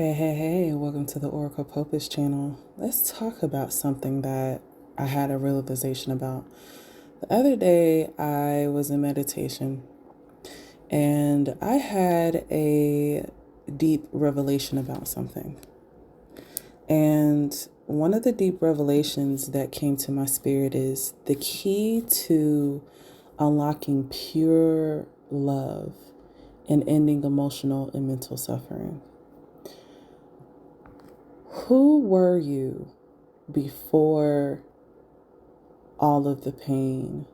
Hey, welcome to the Oracle Popus channel. Let's talk about something that I had a realization about. The other day, I was in meditation and I had a deep revelation about something. And one of the deep revelations that came to my spirit is the key to unlocking pure love and ending emotional and mental suffering. Who were you before all of the pain,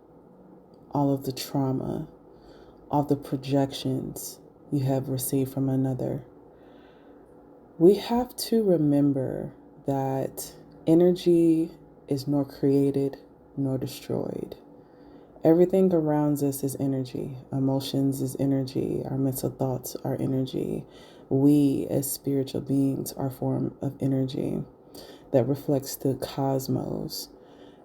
all of the trauma, all the projections you have received from another? We have to remember that energy is nor created nor destroyed. Everything around us is energy. Emotions is energy. Our mental thoughts are energy. We, as spiritual beings, are a form of energy that reflects the cosmos.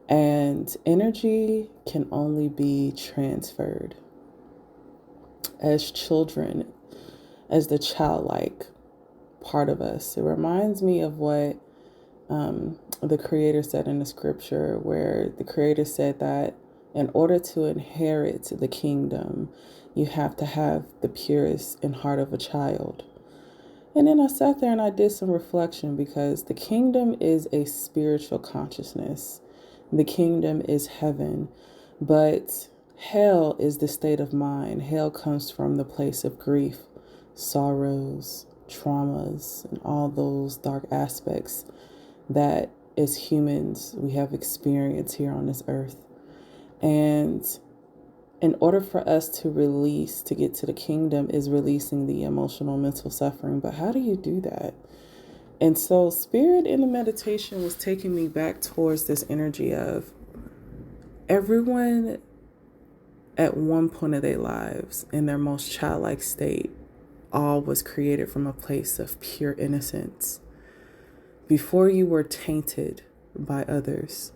And energy can only be transferred. As children, as the childlike part of us, it reminds me of what the Creator said in the scripture, where the Creator said that in order to inherit the kingdom, you have to have the purest in heart of a child. And then I sat there and I did some reflection, because the kingdom is a spiritual consciousness. The kingdom is heaven, but hell is the state of mind. Hell comes from the place of grief, sorrows, traumas, and all those dark aspects that as humans we have experienced here on this earth. And in order for us to release, to get to the kingdom, is releasing the emotional, mental suffering. But how do you do that? And so Spirit in the meditation was taking me back towards this energy of everyone at one point of their lives, in their most childlike state, all was created from a place of pure innocence. Before you were tainted by others,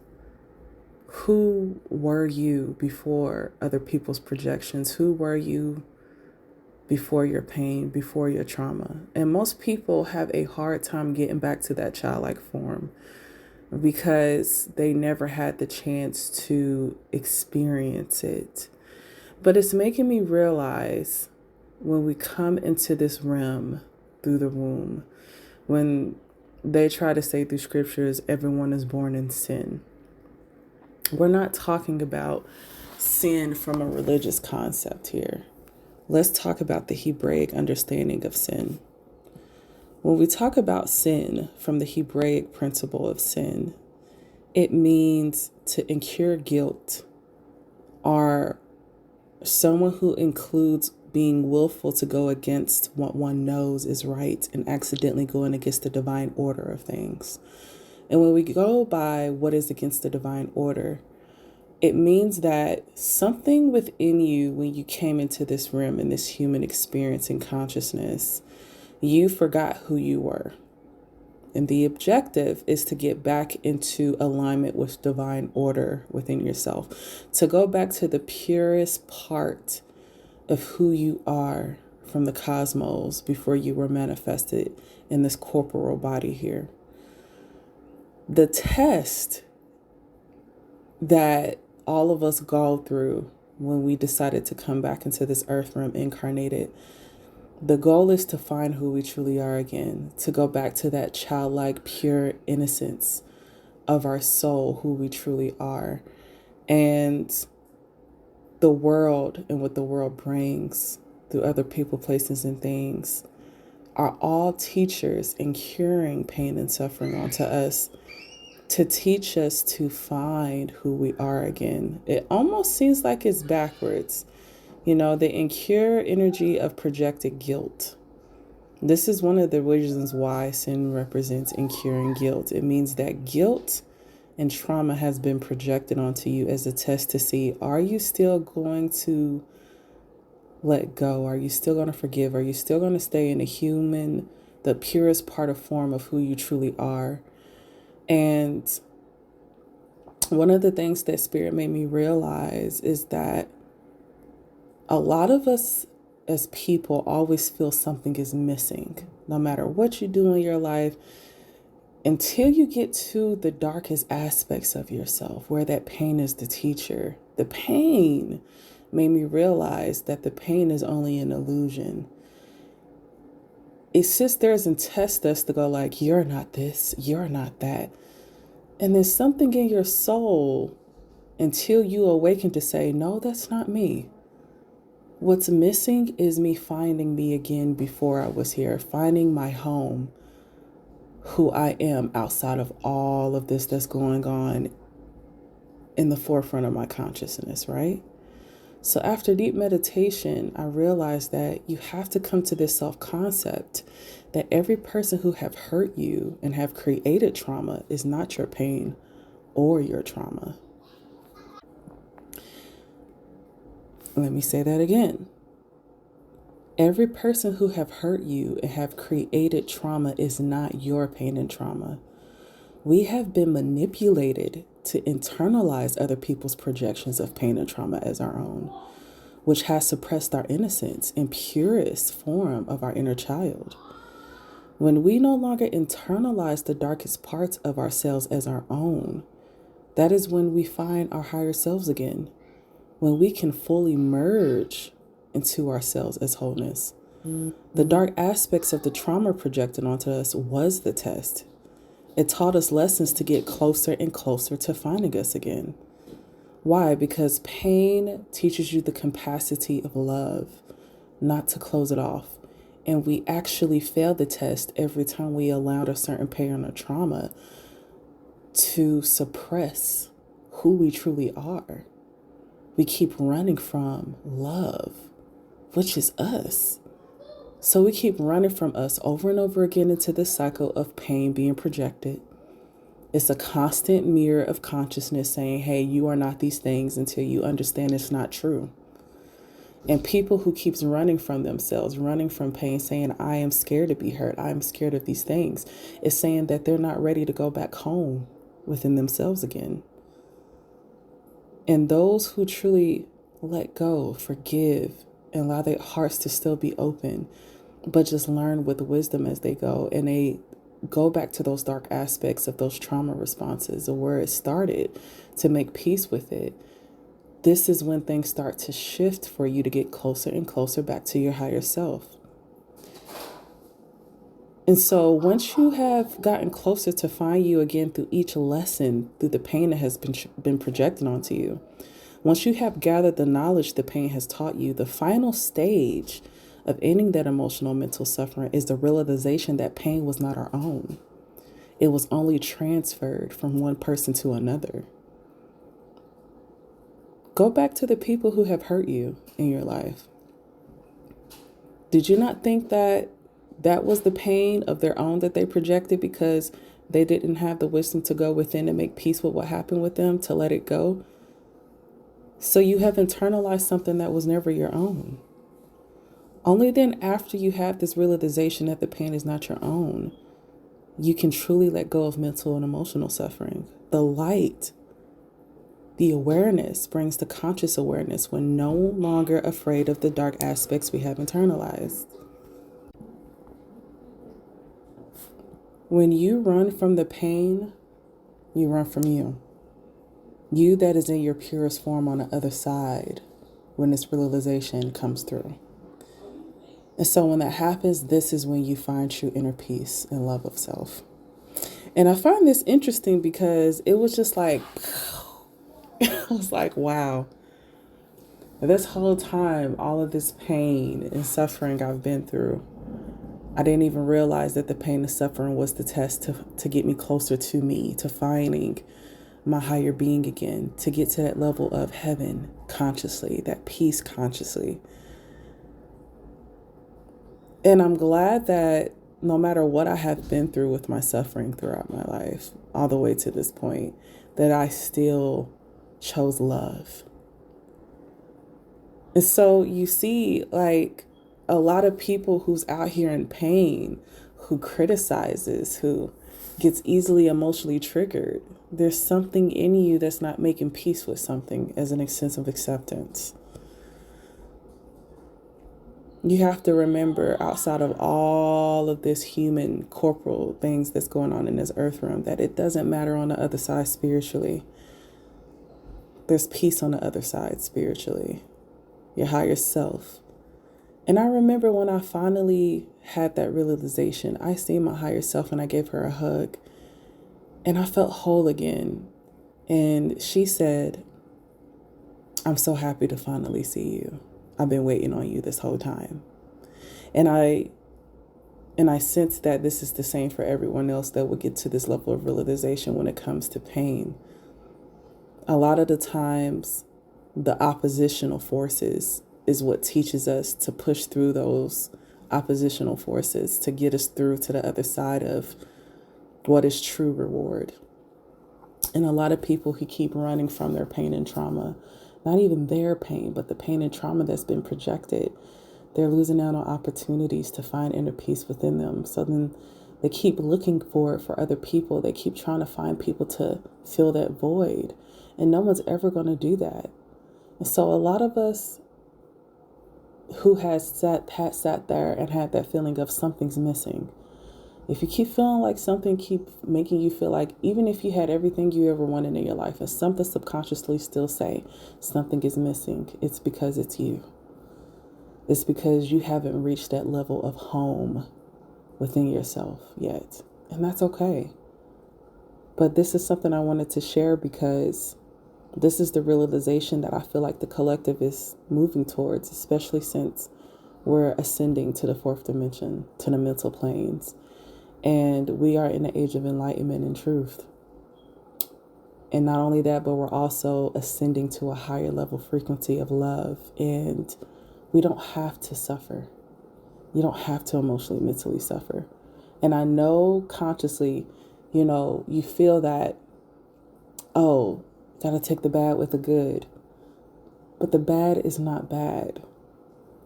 who were you before other people's projections? Who were you before your pain, before your trauma? And most people have a hard time getting back to that childlike form because they never had the chance to experience it. But it's making me realize, when we come into this realm through the womb, when they try to say through scriptures, everyone is born in sin. We're not talking about sin from a religious concept here. Let's talk about the Hebraic understanding of sin. When we talk about sin from the Hebraic principle of sin, it means to incur guilt, or someone who includes being willful to go against what one knows is right and accidentally going against the divine order of things. And when we go by what is against the divine order, it means that something within you, when you came into this realm, in this human experience and consciousness, you forgot who you were. And the objective is to get back into alignment with divine order within yourself, to go back to the purest part of who you are from the cosmos before you were manifested in this corporal body here. The test that all of us go through when we decided to come back into this earth realm incarnated, the goal is to find who we truly are again, to go back to that childlike, pure innocence of our soul, who we truly are. And the world and what the world brings through other people, places, and things are all teachers in curing pain and suffering onto us, to teach us to find who we are again. It almost seems like it's backwards. You know, the incure energy of projected guilt. This is one of the reasons why sin represents incurring guilt. It means that guilt and trauma has been projected onto you as a test to see, are you still going to let go? Are you still going to forgive? Are you still going to stay in the purest part of form of who you truly are? And one of the things that Spirit made me realize is that a lot of us as people always feel something is missing. no matter what you do in your life, until you get to the darkest aspects of yourself, where that pain is the teacher. The pain made me realize that the pain is only an illusion. It sits there and tests us to go like, you're not this, you're not that. And there's something in your soul until you awaken to say, no, that's not me. What's missing is me finding me again before I was here, finding my home, who I am outside of all of this that's going on in the forefront of my consciousness, right? So after deep meditation, I realized that you have to come to this self-concept that every person who have hurt you and have created trauma is not your pain or your trauma. Let me say that again. Every person who have hurt you and have created trauma is not your pain and trauma. We have been manipulated to internalize other people's projections of pain and trauma as our own, which has suppressed our innocence and purest form of our inner child. When we no longer internalize the darkest parts of ourselves as our own, that is when we find our higher selves again, when we can fully merge into ourselves as wholeness. The dark aspects of the trauma projected onto us was the test. It taught us lessons to get closer and closer to finding us again. Why? Because pain teaches you the capacity of love, not to close it off. And we actually fail the test every time we allowed a certain pain or trauma to suppress who we truly are. We keep running from love, which is us. So we keep running from us over and over again into this cycle of pain being projected. It's a constant mirror of consciousness saying, hey, you are not these things until you understand it's not true. And people who keeps running from themselves, running from pain, saying, I am scared to be hurt, I'm scared of these things, is saying that they're not ready to go back home within themselves again. And those who truly let go, forgive, and allow their hearts to still be open, but just learn with wisdom as they go, and they go back to those dark aspects of those trauma responses or where it started to make peace with it. This is when things start to shift for you to get closer and closer back to your higher self. And so once you have gotten closer to find you again through each lesson, through the pain that has been projected onto you, once you have gathered the knowledge the pain has taught you, the final stage of ending that emotional mental suffering is the realization that pain was not our own. It was only transferred from one person to another. Go back to the people who have hurt you in your life. Did you not think that that was the pain of their own that they projected because they didn't have the wisdom to go within and make peace with what happened with them, to let it go? So you have internalized something that was never your own. Only then, after you have this realization that the pain is not your own, you can truly let go of mental and emotional suffering. The light, the awareness brings the conscious awareness when no longer afraid of the dark aspects we have internalized. When you run from the pain, you run from you. You that is in your purest form on the other side when this realization comes through. And so when that happens, this is when you find true inner peace and love of self. And I find this interesting because it was just like, I was like, wow. This whole time, all of this pain and suffering I've been through, I didn't even realize that the pain and suffering was the test to get me closer to me, to finding my higher being again, to get to that level of heaven consciously, that peace consciously. And I'm glad that no matter what I have been through with my suffering throughout my life, all the way to this point, that I still chose love. And so you see, like, a lot of people who's out here in pain, who criticizes, who gets easily emotionally triggered, there's something in you that's not making peace with something as an sense of acceptance. You have to remember, outside of all of this human corporal things that's going on in this earth realm, that it doesn't matter on the other side spiritually. There's peace on the other side spiritually. Your higher self. And I remember when I finally had that realization, I seen my higher self and I gave her a hug. And I felt whole again. And she said, "I'm so happy to finally see you. I've been waiting on you this whole time." And I sense that this is the same for everyone else that would get to this level of realization when it comes to pain. A lot of the times, the oppositional forces is what teaches us to push through those oppositional forces to get us through to the other side of what is true reward. And a lot of people who keep running from their pain and trauma, not even their pain, but the pain and trauma that's been projected, they're losing out on opportunities to find inner peace within them. So then they keep looking for it for other people. They keep trying to find people to fill that void. And no one's ever going to do that. And so a lot of us who had sat there and had that feeling of something's missing. If you keep feeling like something keep making you feel like, even if you had everything you ever wanted in your life and something subconsciously still say something is missing, it's because it's you. It's because you haven't reached that level of home within yourself yet. And that's okay. But this is something I wanted to share because this is the realization that I feel like the collective is moving towards, especially since we're ascending to the fourth dimension, to the mental planes. And we are in the age of enlightenment and truth. And not only that, but we're also ascending to a higher level frequency of love. And we don't have to suffer. You don't have to emotionally, mentally suffer. And I know consciously, you feel that, oh, gotta take the bad with the good. But the bad is not bad.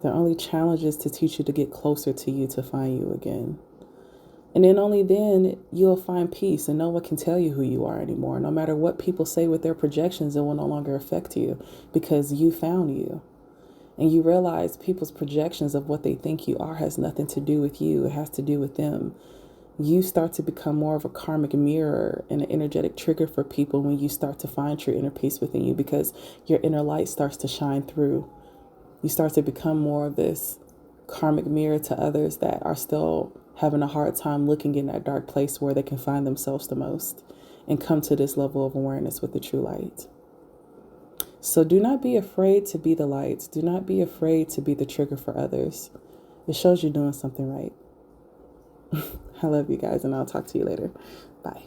The only challenge is to teach you to get closer to you, to find you again. And then only then you'll find peace, and no one can tell you who you are anymore. No matter what people say with their projections, it will no longer affect you because you found you. And you realize people's projections of what they think you are has nothing to do with you. It has to do with them. You start to become more of a karmic mirror and an energetic trigger for people when you start to find true inner peace within you, because your inner light starts to shine through. You start to become more of this karmic mirror to others that are still having a hard time looking in that dark place where they can find themselves the most and come to this level of awareness with the true light. So do not be afraid to be the light. Do not be afraid to be the trigger for others. It shows you're doing something right. I love you guys, and I'll talk to you later. Bye.